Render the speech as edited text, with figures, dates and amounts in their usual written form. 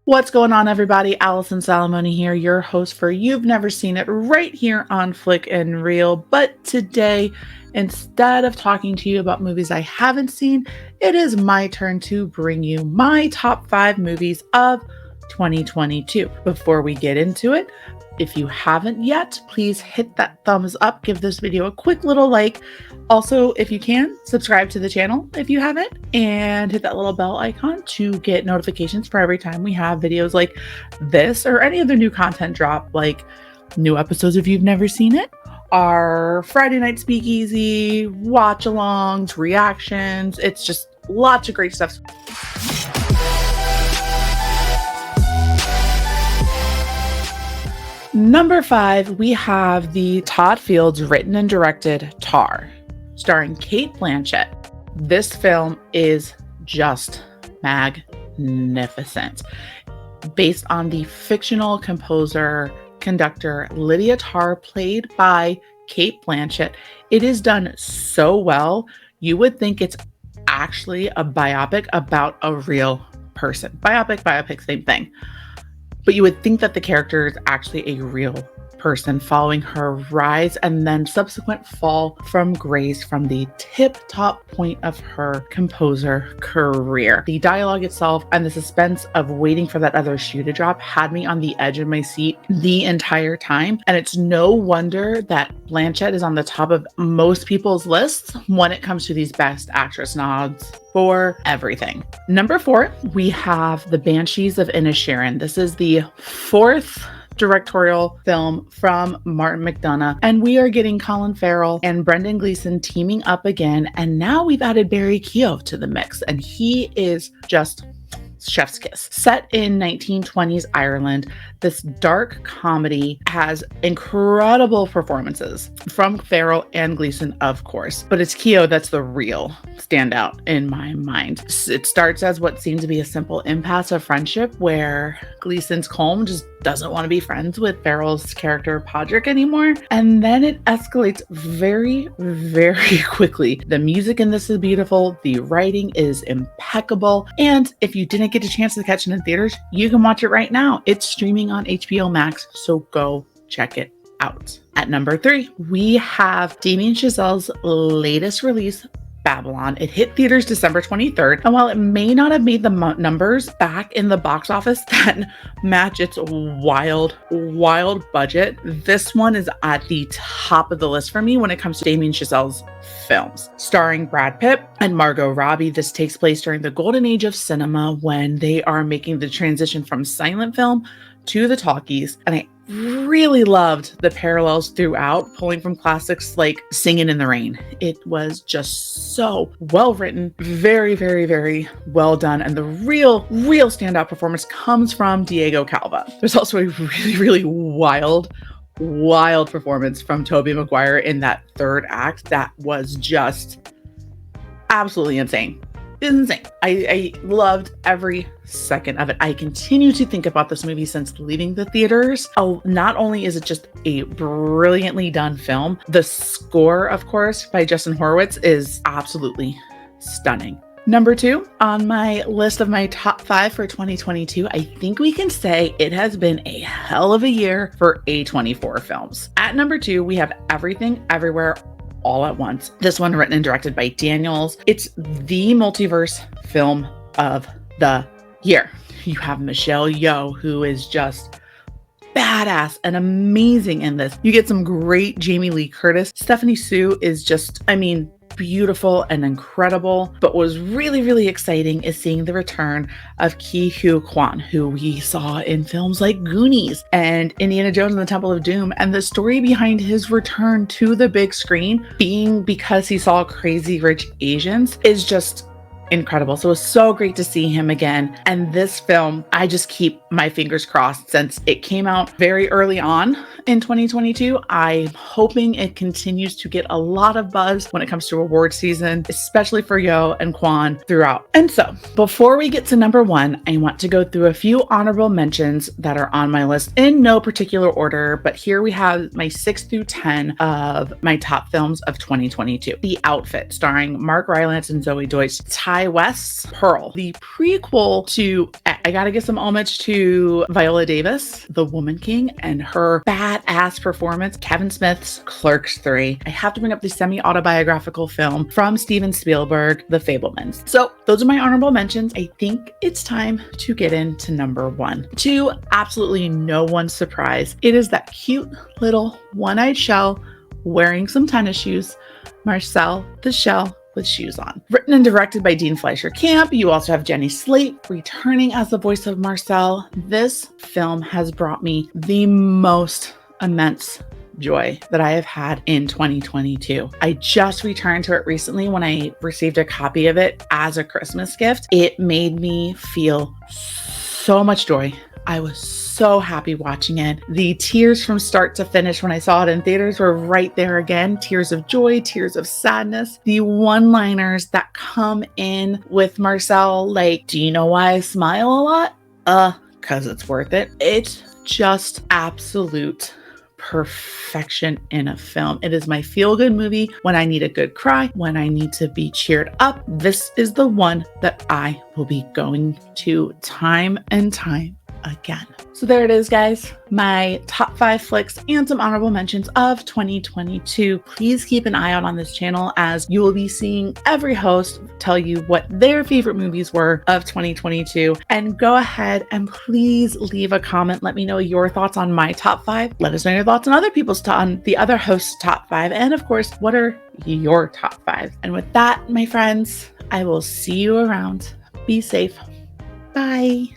What's going on, everybody? Allison Salamoni here, your host for You've Never Seen It, right here on Flick and Reel. But today, instead of talking to you about movies I haven't seen, it is my turn to bring you my top 5 movies of 2022. Before we get into it, if you haven't yet, please hit that thumbs up, give this video a quick little like. Also, if you can, subscribe to the channel if you haven't, and hit that little bell icon to get notifications for every time we have videos like this or any other new content drop, like new episodes if you've never seen it, our Friday night speakeasy, watch alongs, reactions. It's just lots of great stuff. Number 5, we have the Todd Fields written and directed Tar, starring Cate Blanchett. This film is just magnificent. Based on the fictional composer, conductor Lydia Tarr, played by Cate Blanchett, it is done so well, you would think it's actually a biopic about a real person. Biopic, same thing. But you would think that the character is actually a real person following her rise and then subsequent fall from grace from the tip-top point of her composer career. The dialogue itself and the suspense of waiting for that other shoe to drop had me on the edge of my seat the entire time. And it's no wonder that Blanchett is on the top of most people's lists when it comes to these Best Actress nods for everything. Number 4, we have The Banshees of Inisherin. This is the 4th directorial film from Martin McDonagh, and we are getting Colin Farrell and Brendan Gleeson teaming up again, and now we've added Barry Keogh to the mix, and he is just chef's kiss. Set in 1920s Ireland, this dark comedy has incredible performances from Farrell and Gleeson, of course, but it's Keogh that's the real standout in my mind. It starts as what seems to be a simple impasse of friendship where Gleeson's Colm just doesn't want to be friends with Farrell's character Podrick anymore, and then it escalates very, very quickly. The music in this is beautiful, the writing is impeccable, and if you didn't get a chance to catch it in theaters, you can watch it right now. It's streaming on HBO Max, so go check it out. At number 3, we have Damien Chazelle's latest release, Babylon. It hit theaters December 23rd, and while it may not have made the numbers back in the box office that match its wild budget, this one is at the top of the list for me when it comes to Damien Chazelle's films. Starring Brad Pitt and Margot Robbie, this takes place during the golden age of cinema when they are making the transition from silent film to the talkies, and I really loved the parallels throughout, pulling from classics like Singin' in the Rain. It was just so well written, very, very, very well done, and the real standout performance comes from Diego Calva. There's also a really wild performance from Tobey Maguire in that third act that was just absolutely insane. Insane. I loved every second of it. I continue to think about this movie since leaving the theaters. Not only is it just a brilliantly done film, the score, of course, by Justin Horwitz is absolutely stunning. Number 2 on my list of my top 5 for 2022, I think we can say it has been a hell of a year for A24 films. At number 2, we have Everything Everywhere All at Once. This one written and directed by Daniels. It's the multiverse film of the year. You have Michelle Yeoh, who is just badass and amazing in this. You get some great Jamie Lee Curtis. Stephanie Sue is just, beautiful and incredible. But what was really exciting is seeing the return of Ke Huy Quan, who we saw in films like Goonies and Indiana Jones and the Temple of Doom. And the story behind his return to the big screen being because he saw Crazy Rich Asians is just incredible. So it was so great to see him again. And this film, I just keep my fingers crossed since it came out very early on in 2022. I'm hoping it continues to get a lot of buzz when it comes to award season, especially for Yeoh and Kwan throughout. And so before we get to number 1, I want to go through a few honorable mentions that are on my list in no particular order, but here we have my 6 through 10 of my top films of 2022. The Outfit, starring Mark Rylance and Zoe Deutsch, ties Ty West's Pearl, the prequel to, I gotta give some homage to Viola Davis, the Woman King, and her badass performance, Kevin Smith's Clerks 3. I have to bring up the semi-autobiographical film from Steven Spielberg, The Fabelmans. So those are my honorable mentions. I think it's time to get into number one. To absolutely no one's surprise, it is that cute little one-eyed shell wearing some tennis shoes, Marcel the Shell with shoes on. Written and directed by Dean Fleischer Camp, you also have Jenny Slate returning as the voice of Marcel. This film has brought me the most immense joy that I have had in 2022. I just returned to it recently when I received a copy of it as a Christmas gift. It made me feel so much joy. I was so happy watching it. The tears from start to finish when I saw it in theaters were right there again. Tears of joy, tears of sadness. The one-liners that come in with Marcel, like, do you know why I smile a lot? 'Cause it's worth it. It's just absolute perfection in a film. It is my feel-good movie when I need a good cry, when I need to be cheered up. This is the one that I will be going to time and time again. So there it is, guys. My top 5 flicks and some honorable mentions of 2022. Please keep an eye out on this channel as you will be seeing every host tell you what their favorite movies were of 2022. And go ahead and please leave a comment. Let me know your thoughts on my top 5. Let us know your thoughts on other people's on the other hosts' top 5. And of course, what are your top 5? And with that, my friends, I will see you around. Be safe. Bye.